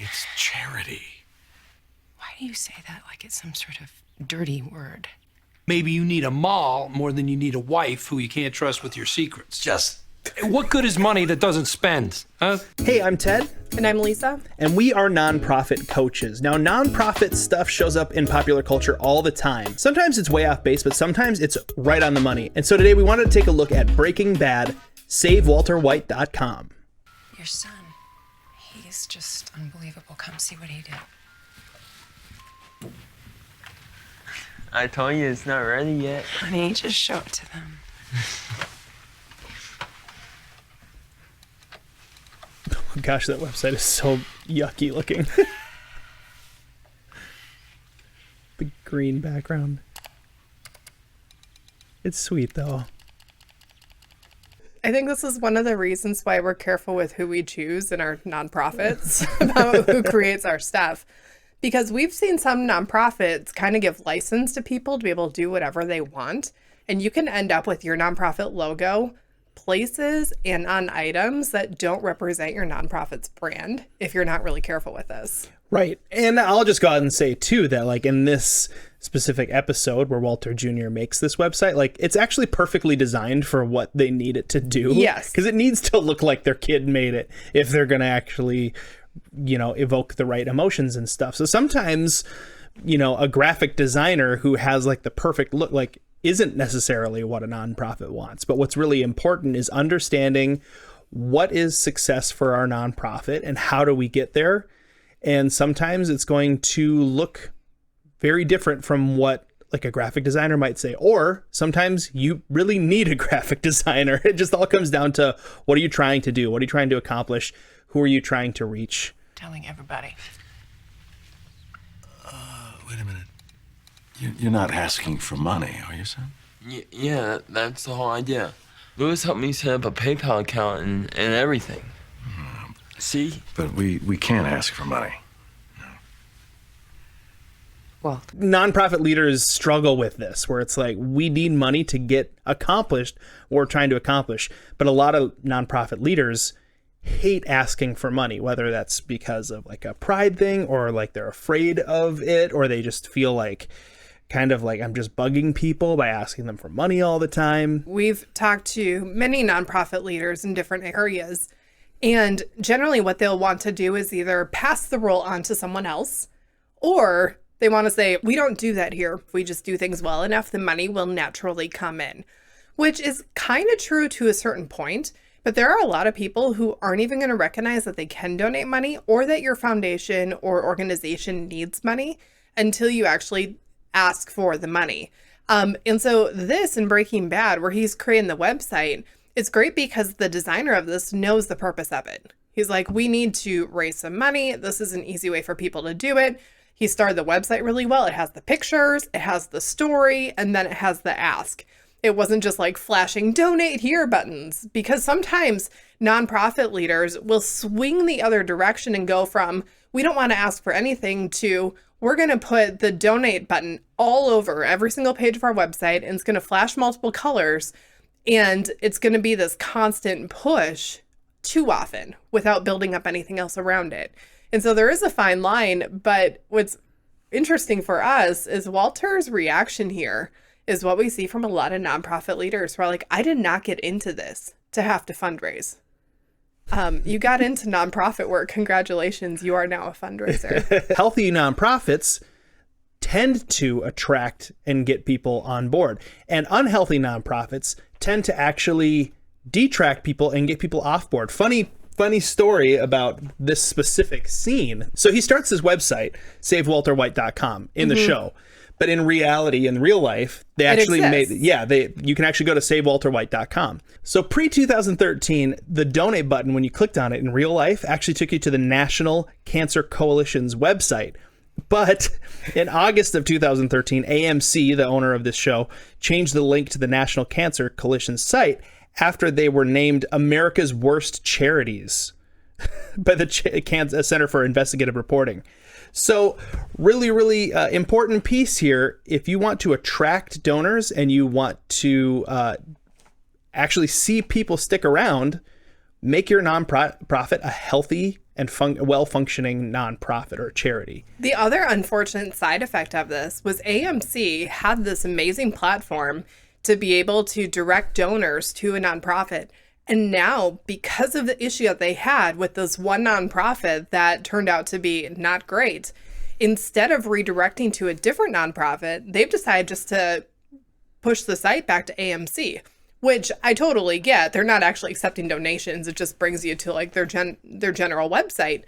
It's charity. Why do you say that like it's some sort of dirty word? Maybe you need a mall more than you need a wife who you can't trust with your secrets. Just... What good is money that doesn't spend, huh? Hey, I'm Ted. And I'm Lisa. And we are nonprofit coaches. Now, nonprofit stuff shows up in popular culture all the time. Sometimes it's way off base, but sometimes it's right on the money. And so today we wanted to take a look at Breaking Bad, SaveWalterWhite.com. Your son, he's just unbelievable. Come see what he did. I told you it's not ready yet. Honey, just show it to them. Oh gosh, that website is so yucky looking. The green background. It's sweet though. I think this is one of the reasons why we're careful with who we choose in our nonprofits about who creates our stuff. Because we've seen some nonprofits kind of give license to people to be able to do whatever they want. And you can end up with your nonprofit logo places and on items that don't represent your nonprofit's brand if you're not really careful with this. Right. And I'll just go ahead and say too that like in this specific episode where Walter Jr. makes this website, like it's actually perfectly designed for what they need it to do. Yes. Because it needs to look like their kid made it if they're going to actually, you know, evoke the right emotions and stuff. So sometimes, you know, a graphic designer who has like the perfect look, like isn't necessarily what a nonprofit wants. But what's really important is understanding what is success for our nonprofit and how do we get there. And sometimes it's going to look very different from what like a graphic designer might say, or sometimes you really need a graphic designer. It just all comes down to what are you trying to do? What are you trying to accomplish? Who are you trying to reach? Telling everybody. Wait a minute. You're not asking for money, are you, son? Yeah, that's the whole idea. Louis helped me set up a PayPal account and everything. See? But we can't ask for money. Well, Nonprofit leaders struggle with this, where it's like, we need money to get accomplished what we're trying to accomplish. But a lot of nonprofit leaders hate asking for money, whether that's because of like a pride thing or like they're afraid of it, or they just feel like kind of like I'm just bugging people by asking them for money all the time. We've talked to many nonprofit leaders in different areas, and generally what they'll want to do is either pass the role on to someone else, or they want to say, we don't do that here. If we just do things well enough, the money will naturally come in, which is kind of true to a certain point. But there are a lot of people who aren't even going to recognize that they can donate money or that your foundation or organization needs money until you actually ask for the money. And so this in Breaking Bad, where he's creating the website, it's great because the designer of this knows the purpose of it. He's like, we need to raise some money. This is an easy way for people to do it. He started the website really well. It has the pictures, it has the story, and then it has the ask. It wasn't just like flashing donate here buttons, because sometimes nonprofit leaders will swing the other direction and go from, we don't want to ask for anything, to we're going to put the donate button all over every single page of our website, and it's going to flash multiple colors, and it's going to be this constant push too often without building up anything else around it. And so there is a fine line, but what's interesting for us is Walter's reaction here is what we see from a lot of nonprofit leaders who are like, I did not get into this to have to fundraise. You got into nonprofit work. Congratulations. You are now a fundraiser. Healthy nonprofits tend to attract and get people on board, and unhealthy nonprofits tend to actually detract people and get people off board. Funny story about this specific scene. So he starts his website, SaveWalterWhite.com, in the show. But in reality, in real life, they actually you can actually go to SaveWalterWhite.com. So pre-2013, the donate button, when you clicked on it in real life, actually took you to the National Cancer Coalition's website. But in August of 2013, AMC, the owner of this show, changed the link to the National Cancer Coalition's site after they were named America's Worst Charities by the Center for Investigative Reporting. So really important piece here. If you want to attract donors and you want to actually see people stick around, make your nonprofit a healthy and well-functioning nonprofit or charity. The other unfortunate side effect of this was AMC had this amazing platform to be able to direct donors to a nonprofit. And now, because of the issue that they had with this one nonprofit that turned out to be not great, instead of redirecting to a different nonprofit, they've decided just to push the site back to AMC, which I totally get. They're not actually accepting donations. It just brings you to like their general website.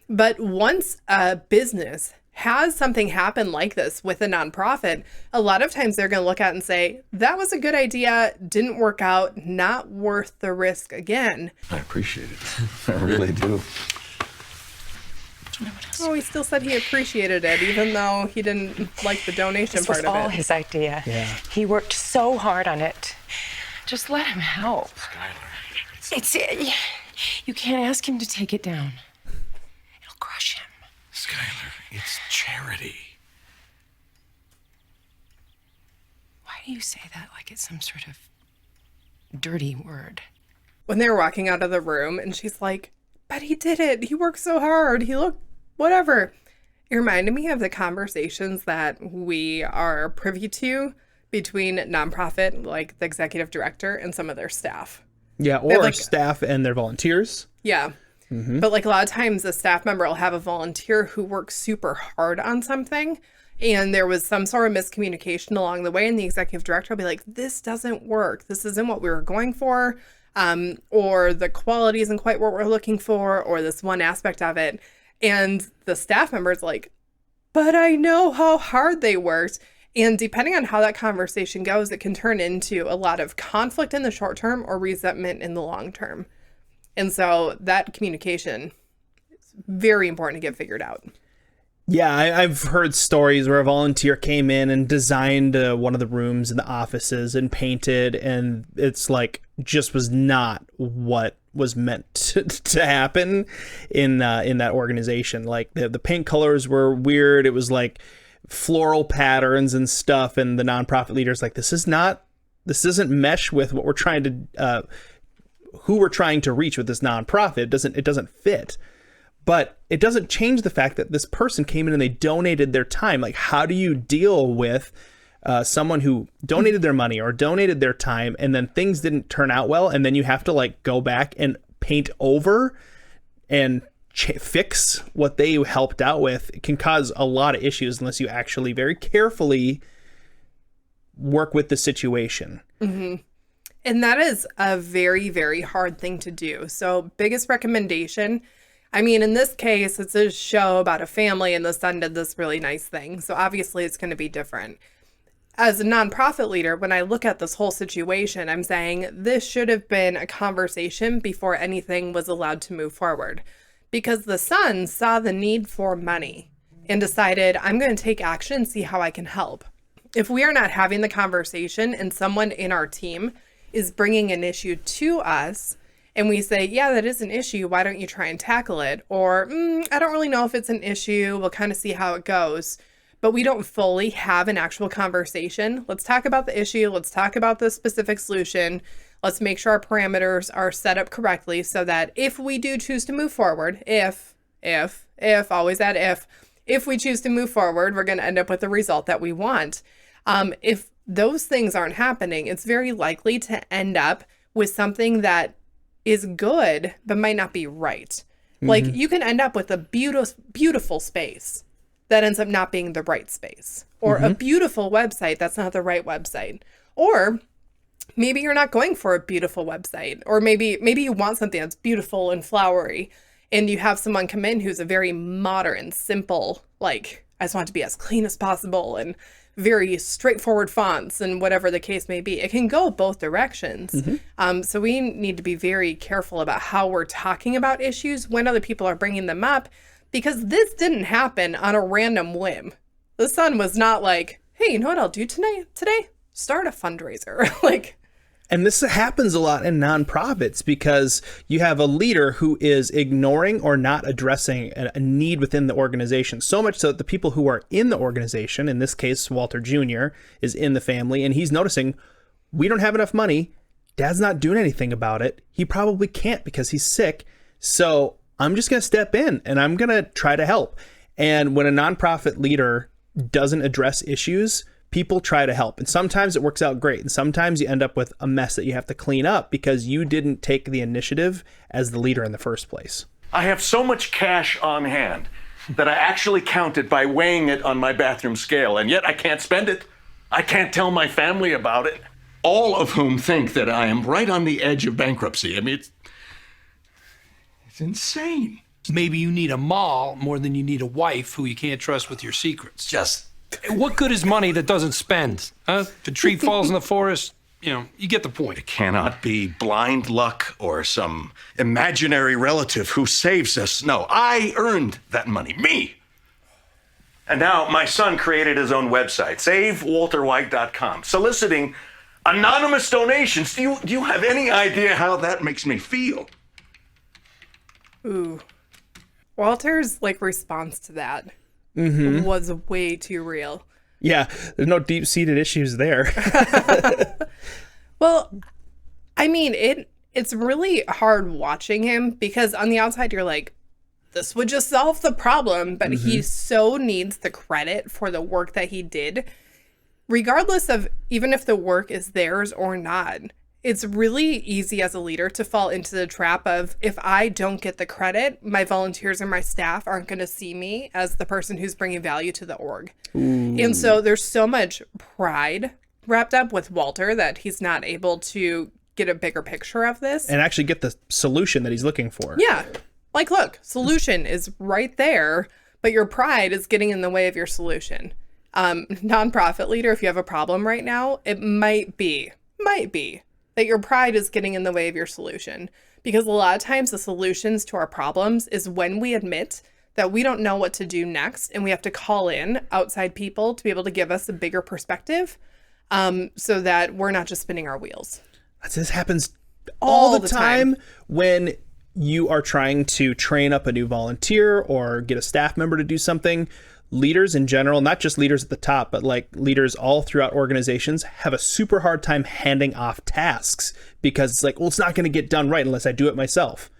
But once a business has something happen like this with a nonprofit, a lot of times they're going to look at it and say, that was a good idea, didn't work out, not worth the risk again. I appreciate it. I really do. Oh, he still said he appreciated it, even though he didn't like the donation This was part of all it. his idea. Yeah. He worked so hard on it. Just let him help. It's you can't ask him to take it down. It'll crush him. Skylar, it's charity. Why do you say that like it's some sort of dirty word? When they were walking out of the room, and she's like, but he did it. He worked so hard. He looked whatever. It reminded me of the conversations that we are privy to between nonprofit, like the executive director and some of their staff. Yeah, They have, or like- staff and their volunteers. Yeah. But like a lot of times a staff member will have a volunteer who works super hard on something, and there was some sort of miscommunication along the way, and the executive director will be like, this doesn't work. This isn't what we were going for. Or the quality isn't quite what we're looking for, or this one aspect of it. And the staff member's like, but I know how hard they worked. And depending on how that conversation goes, it can turn into a lot of conflict in the short term or resentment in the long term. And so that communication is very important to get figured out. Yeah, I've heard stories where a volunteer came in and designed one of the rooms in the offices and painted, and it's like just was not what was meant to happen in that organization. Like the paint colors were weird. It was like floral patterns and stuff, and the nonprofit leader's like, this doesn't mesh with what we're trying to who we're trying to reach with this nonprofit. It doesn't fit. But it doesn't change the fact that this person came in and they donated their time. Like, how do you deal with someone who donated their money or donated their time, and then things didn't turn out well, and then you have to like go back and paint over and fix what they helped out with? It can cause a lot of issues unless you actually very carefully work with the situation. Mm-hmm. And that is a very, very hard thing to do. So biggest recommendation, I mean, in this case, it's a show about a family and the son did this really nice thing. So obviously it's going to be different. As a nonprofit leader, when I look at this whole situation, I'm saying this should have been a conversation before anything was allowed to move forward. Because the son saw the need for money and decided, I'm going to take action and see how I can help. If we are not having the conversation and someone in our team is bringing an issue to us, and we say, yeah, that is an issue, why don't you try and tackle it? Or, I don't really know if it's an issue, we'll kind of see how it goes. But we don't fully have an actual conversation. Let's talk about the issue, let's talk about the specific solution, let's make sure our parameters are set up correctly so that if we do choose to move forward, if, always that if we choose to move forward, we're going to end up with the result that we want. If those things aren't happening, it's very likely to end up with something that is good, but might not be right. Mm-hmm. Like you can end up with a beautiful space that ends up not being the right space, or a beautiful website that's not the right website. Or maybe you're not going for a beautiful website, or maybe you want something that's beautiful and flowery, and you have someone come in who's a very modern, simple, like, I just want it to be as clean as possible and very straightforward fonts and whatever the case may be. It can go both directions. So we need to be very careful about how we're talking about issues when other people are bringing them up, because this didn't happen on a random whim. The son was not like, hey, you know what I'll do today? Start a fundraiser. And this happens a lot in nonprofits because you have a leader who is ignoring or not addressing a need within the organization. So much so that the people who are in the organization, in this case, Walter Jr., is in the family, and he's noticing, we don't have enough money. Dad's not doing anything about it. He probably can't because he's sick. So I'm just going to step in and I'm going to try to help. And when a nonprofit leader doesn't address issues, people try to help. And sometimes it works out great. And sometimes you end up with a mess that you have to clean up because you didn't take the initiative as the leader in the first place. I have so much cash on hand that I actually counted by weighing it on my bathroom scale, and yet I can't spend it. I can't tell my family about it, all of whom think that I am right on the edge of bankruptcy. I mean, it's insane. Maybe you need a mall more than you need a wife who you can't trust with your secrets. Just What good is money that doesn't spend? Huh? If a tree falls in the forest, you get the point. cannot be blind luck or some imaginary relative who saves us. No, I earned that money, me. And now my son created his own website, SaveWalterWhite.com, soliciting anonymous donations. Do you have any idea how that makes me feel? Ooh. Walter's response to that was way too real. Yeah, there's no deep-seated issues there. Well, I mean, it's really hard watching him because on the outside you're like, this would just solve the problem, but he so needs the credit for the work that he did, regardless of even if the work is theirs or not. It's really easy as a leader to fall into the trap of, if I don't get the credit, my volunteers or my staff aren't going to see me as the person who's bringing value to the org. Ooh. And so there's so much pride wrapped up with Walter that he's not able to get a bigger picture of this. And actually get the solution that he's looking for. Yeah. Look, solution is right there, but your pride is getting in the way of your solution. Nonprofit leader, if you have a problem right now, it might be that your pride is getting in the way of your solution. Because a lot of times the solutions to our problems is when we admit that we don't know what to do next and we have to call in outside people to be able to give us a bigger perspective, so that we're not just spinning our wheels. This happens all the time when you are trying to train up a new volunteer or get a staff member to do something. Leaders in general, not just leaders at the top, but leaders all throughout organizations have a super hard time handing off tasks because it's it's not going to get done right unless I do it myself.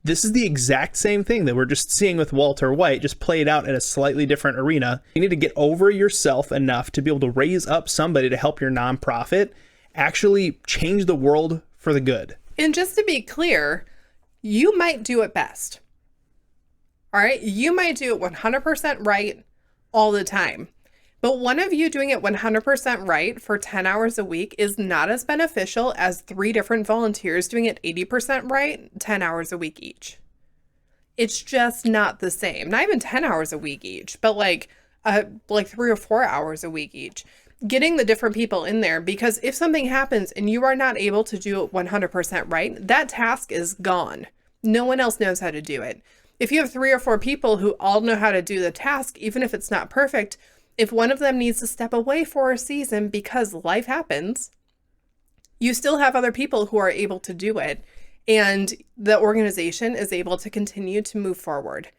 This is the exact same thing that we're just seeing with Walter White, just played out in a slightly different arena. You need to get over yourself enough to be able to raise up somebody to help your nonprofit actually change the world for the good. And just to be clear, you might do it best. All right, you might do it 100% right all the time. But one of you doing it 100% right for 10 hours a week is not as beneficial as 3 different volunteers doing it 80% right, 10 hours a week each. It's just not the same. Not even 10 hours a week each, but 3 or 4 hours a week each. Getting the different people in there, because if something happens and you are not able to do it 100% right, that task is gone. No one else knows how to do it. If you have 3 or 4 people who all know how to do the task, even if it's not perfect, if one of them needs to step away for a season because life happens, you still have other people who are able to do it. And the organization is able to continue to move forward.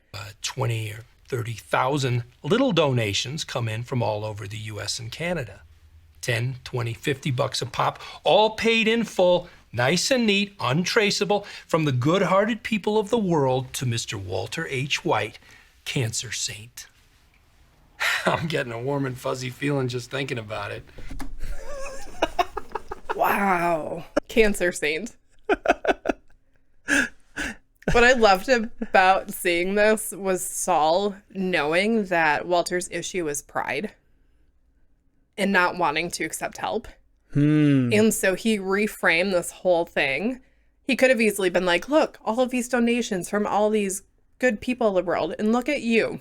20 or 30,000 little donations come in from all over the U.S. and Canada. 10, 20, 50 bucks a pop, all paid in full, nice and neat, untraceable, from the good-hearted people of the world to Mr. Walter H. White, cancer saint. I'm getting a warm and fuzzy feeling just thinking about it. Wow. Cancer saint. What I loved about seeing this was Saul knowing that Walter's issue is pride and not wanting to accept help. And so he reframed this whole thing. He could have easily been like, look, all of these donations from all these good people in the world, and look at you,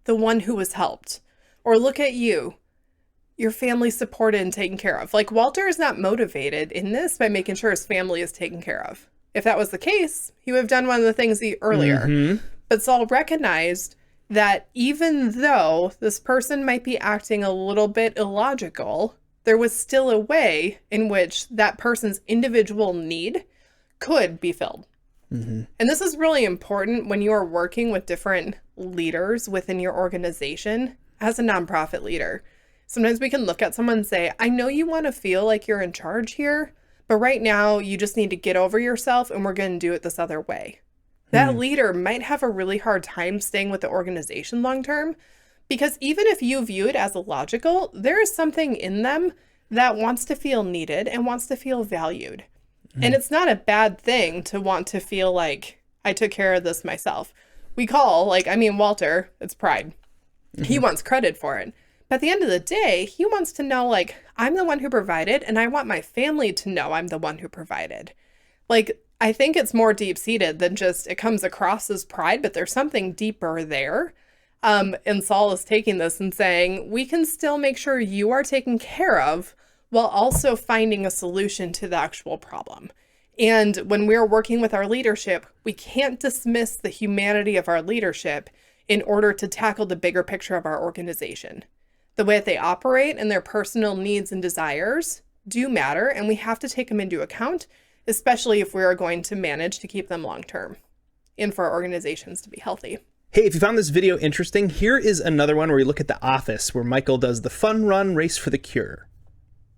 the one who was helped. Or look at you, your family supported and taken care of. Walter is not motivated in this by making sure his family is taken care of. If that was the case, he would have done one of the things earlier. But Saul recognized that even though this person might be acting a little bit illogical, there was still a way in which that person's individual need could be filled. And this is really important when you are working with different leaders within your organization as a nonprofit leader. Sometimes we can look at someone and say, I know you want to feel like you're in charge here, but right now you just need to get over yourself and we're going to do it this other way. that leader might have a really hard time staying with the organization long term, because even if you view it as illogical, there is something in them that wants to feel needed and wants to feel valued. And it's not a bad thing to want to feel like I took care of this myself. Walter, it's pride. He wants credit for it. But at the end of the day, he wants to know, like, I'm the one who provided, and I want my family to know I'm the one who provided. Like, I think it's more deep-seated than just it comes across as pride, but there's something deeper there. And Saul is taking this and saying, we can still make sure you are taken care of while also finding a solution to the actual problem. And when we're working with our leadership, we can't dismiss the humanity of our leadership in order to tackle the bigger picture of our organization. The way that they operate and their personal needs and desires do matter, and we have to take them into account, especially if we are going to manage to keep them long term and for our organizations to be healthy. Hey, if you found this video interesting, here is another one where we look at The Office, where Michael does the fun run race for the cure.